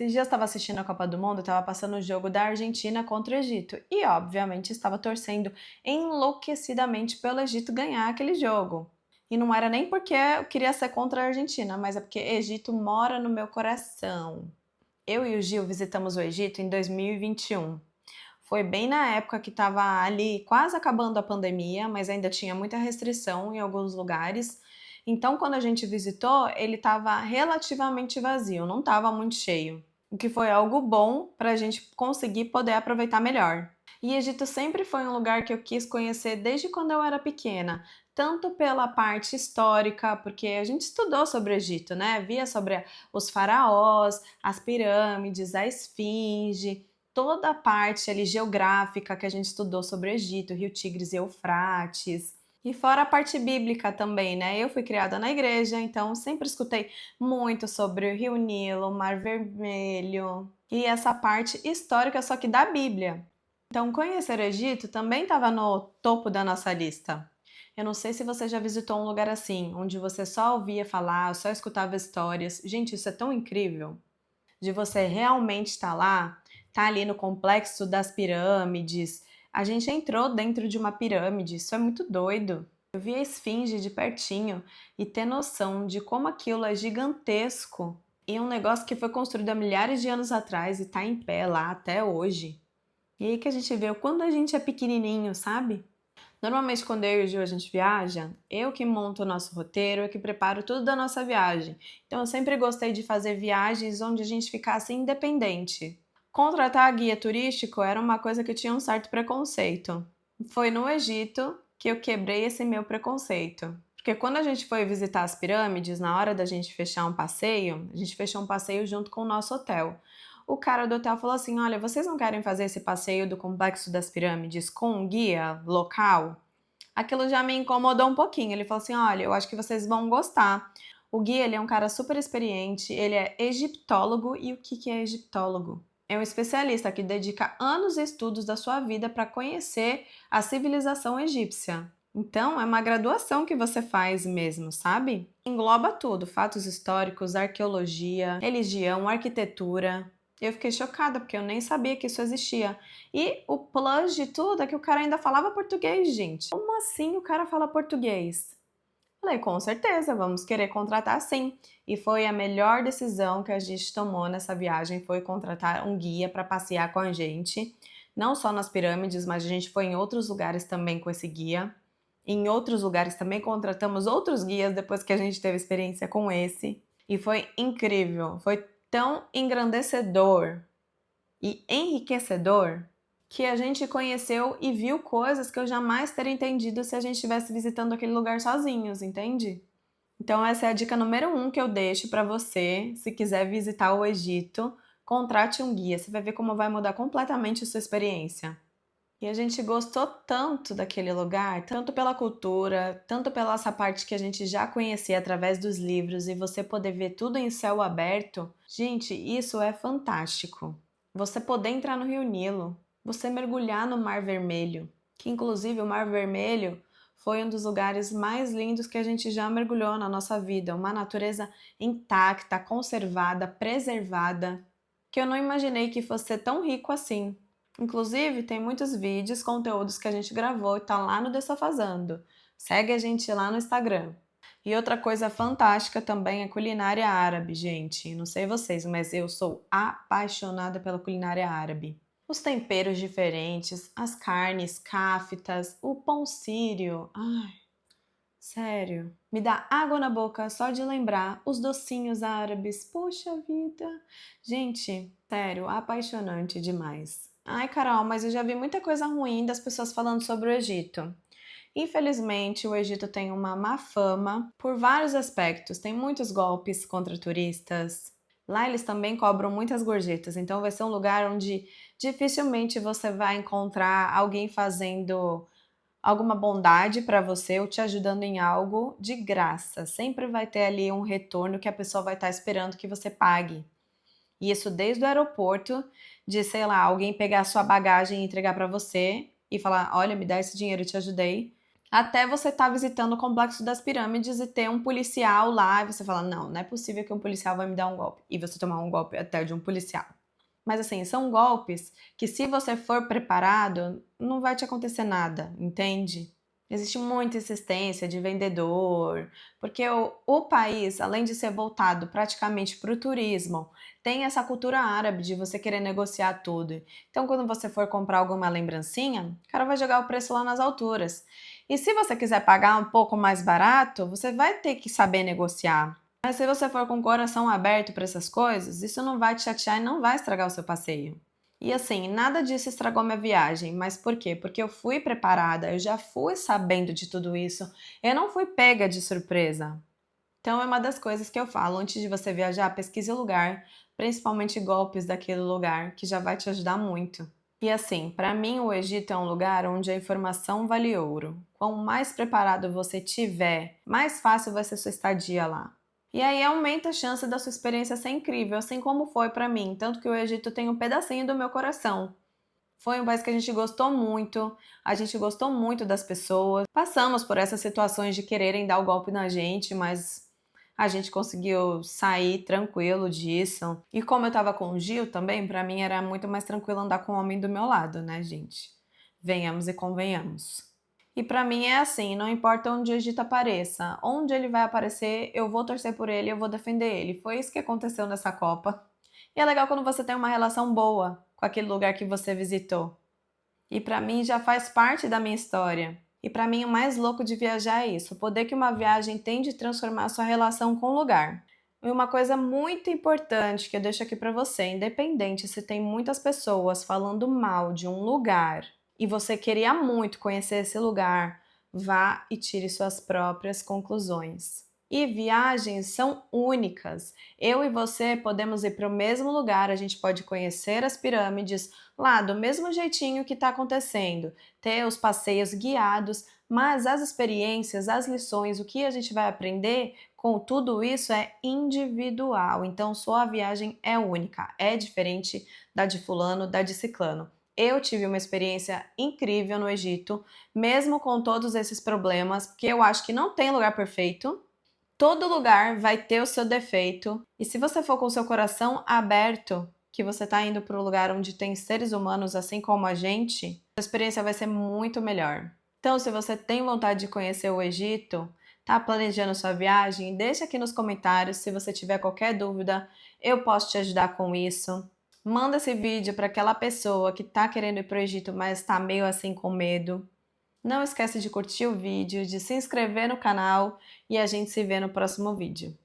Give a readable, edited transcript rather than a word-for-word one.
Esses dias eu estava assistindo a Copa do Mundo, estava passando o jogo da Argentina contra o Egito e, obviamente, estava torcendo enlouquecidamente pelo Egito ganhar aquele jogo. E não era nem porque eu queria ser contra a Argentina, mas é porque Egito mora no meu coração. Eu e o Gil visitamos o Egito em 2021. Foi bem na época que estava ali quase acabando a pandemia, mas ainda tinha muita restrição em alguns lugares. Então, quando a gente visitou, ele estava relativamente vazio, não estava muito cheio, o que foi algo bom para a gente conseguir poder aproveitar melhor. E Egito sempre foi um lugar que eu quis conhecer desde quando eu era pequena, tanto pela parte histórica, porque a gente estudou sobre o Egito, né? Via sobre os faraós, as pirâmides, a esfinge, toda a parte ali geográfica que a gente estudou sobre o Egito, Rio Tigres e Eufrates. E fora a parte bíblica também, né? Eu fui criada na igreja, então sempre escutei muito sobre o Rio Nilo, o Mar Vermelho e essa parte histórica, só que da Bíblia. Então, conhecer o Egito também estava no topo da nossa lista. Eu não sei se você já visitou um lugar assim, onde você só ouvia falar, só escutava histórias. Gente, isso é tão incrível. De você realmente estar lá, tá ali no complexo das pirâmides. A gente entrou dentro de uma pirâmide, isso é muito doido. Eu vi a esfinge de pertinho e ter noção de como aquilo é gigantesco e um negócio que foi construído há milhares de anos atrás e tá em pé lá até hoje. E aí que a gente vê o quanto a gente é pequenininho, sabe? Normalmente, quando eu e o Gil a gente viaja, eu que monto o nosso roteiro, eu que preparo tudo da nossa viagem. Então, eu sempre gostei de fazer viagens onde a gente ficasse independente. Contratar guia turístico era uma coisa que eu tinha um certo preconceito. Foi no Egito que eu quebrei esse meu preconceito. Porque quando a gente foi visitar as pirâmides, na hora da gente fechar um passeio, a gente fechou um passeio junto com o nosso hotel. O cara do hotel falou assim: olha, vocês não querem fazer esse passeio do Complexo das Pirâmides com um guia local? Aquilo já me incomodou um pouquinho. Ele falou assim: olha, eu acho que vocês vão gostar. O guia, ele é um cara super experiente, ele é egiptólogo. E o que é egiptólogo? É um especialista que dedica anos e estudos da sua vida para conhecer a civilização egípcia. Então, é uma graduação que você faz mesmo, sabe? Engloba tudo: fatos históricos, arqueologia, religião, arquitetura. Eu fiquei chocada porque eu nem sabia que isso existia. E o plus de tudo é que o cara ainda falava português, gente. Como assim o cara fala português? Falei, com certeza, vamos querer contratar sim. E foi a melhor decisão que a gente tomou nessa viagem, foi contratar um guia para passear com a gente. Não só nas pirâmides, mas a gente foi em outros lugares também com esse guia. Em outros lugares também contratamos outros guias depois que a gente teve experiência com esse. E foi incrível, foi tão engrandecedor e enriquecedor que a gente conheceu e viu coisas que eu jamais teria entendido se a gente estivesse visitando aquele lugar sozinhos, entende? Então essa é a dica número um que eu deixo para você, se quiser visitar o Egito, contrate um guia, você vai ver como vai mudar completamente a sua experiência. E a gente gostou tanto daquele lugar, tanto pela cultura, tanto pela essa parte que a gente já conhecia através dos livros e você poder ver tudo em céu aberto. Gente, isso é fantástico. Você poder entrar no Rio Nilo, você mergulhar no Mar Vermelho, que inclusive o Mar Vermelho foi um dos lugares mais lindos que a gente já mergulhou na nossa vida, uma natureza intacta, conservada, preservada, que eu não imaginei que fosse ser tão rico assim. Inclusive, tem muitos vídeos, conteúdos que a gente gravou e tá lá no Desafazando. Segue a gente lá no Instagram. E outra coisa fantástica também é culinária árabe, gente. Não sei vocês, mas eu sou apaixonada pela culinária árabe. Os temperos diferentes, as carnes cáfitas, o pão sírio. Ai, sério. Me dá água na boca só de lembrar os docinhos árabes. Poxa vida. Gente, sério, apaixonante demais. Ai, Carol, mas eu já vi muita coisa ruim das pessoas falando sobre o Egito. Infelizmente, o Egito tem uma má fama por vários aspectos. Tem muitos golpes contra turistas. Lá eles também cobram muitas gorjetas, então vai ser um lugar onde dificilmente você vai encontrar alguém fazendo alguma bondade para você ou te ajudando em algo de graça. Sempre vai ter ali um retorno que a pessoa vai estar esperando que você pague. E isso desde o aeroporto, de, sei lá, alguém pegar a sua bagagem e entregar para você e falar: olha, me dá esse dinheiro, eu te ajudei. Até você estar visitando o Complexo das Pirâmides e ter um policial lá, e você fala: "Não, não é possível que um policial vai me dar um golpe", e você tomar um golpe até de um policial. Mas assim, são golpes que se você for preparado, não vai te acontecer nada, entende? Existe muita insistência de vendedor, porque o país, além de ser voltado praticamente para o turismo, tem essa cultura árabe de você querer negociar tudo. Então, quando você for comprar alguma lembrancinha, o cara vai jogar o preço lá nas alturas. E se você quiser pagar um pouco mais barato, você vai ter que saber negociar. Mas se você for com o coração aberto para essas coisas, isso não vai te chatear e não vai estragar o seu passeio. E assim, nada disso estragou minha viagem, mas por quê? Porque eu fui preparada, eu já fui sabendo de tudo isso, eu não fui pega de surpresa. Então é uma das coisas que eu falo, antes de você viajar, pesquise o lugar, principalmente golpes daquele lugar, que já vai te ajudar muito. E assim, para mim o Egito é um lugar onde a informação vale ouro. Quanto mais preparado você tiver, mais fácil vai ser sua estadia lá. E aí aumenta a chance da sua experiência ser incrível, assim como foi para mim, tanto que o Egito tem um pedacinho do meu coração. Foi um país que a gente gostou muito das pessoas. Passamos por essas situações de quererem dar o golpe na gente, mas a gente conseguiu sair tranquilo disso. E como eu estava com o Gil também, para mim era muito mais tranquilo andar com o homem do meu lado, né, gente? Venhamos e convenhamos. E pra mim é assim, não importa onde o Egito apareça, onde ele vai aparecer, eu vou torcer por ele, eu vou defender ele. Foi isso que aconteceu nessa Copa. E é legal quando você tem uma relação boa com aquele lugar que você visitou. E pra mim já faz parte da minha história. E pra mim o mais louco de viajar é isso, o poder que uma viagem tem de transformar a sua relação com o lugar. E uma coisa muito importante que eu deixo aqui pra você, independente se tem muitas pessoas falando mal de um lugar e você queria muito conhecer esse lugar, vá e tire suas próprias conclusões. E viagens são únicas. Eu e você podemos ir para o mesmo lugar, a gente pode conhecer as pirâmides lá do mesmo jeitinho que está acontecendo, ter os passeios guiados, mas as experiências, as lições, o que a gente vai aprender com tudo isso é individual. Então, sua viagem é única, é diferente da de fulano, da de ciclano. Eu tive uma experiência incrível no Egito, mesmo com todos esses problemas, porque eu acho que não tem lugar perfeito. Todo lugar vai ter o seu defeito, e se você for com o seu coração aberto, que você está indo para um lugar onde tem seres humanos assim como a gente, a experiência vai ser muito melhor. Então, se você tem vontade de conhecer o Egito, tá planejando sua viagem, deixa aqui nos comentários se você tiver qualquer dúvida, eu posso te ajudar com isso. Manda esse vídeo para aquela pessoa que está querendo ir para o Egito, mas está meio assim com medo. Não esquece de curtir o vídeo, de se inscrever no canal e a gente se vê no próximo vídeo.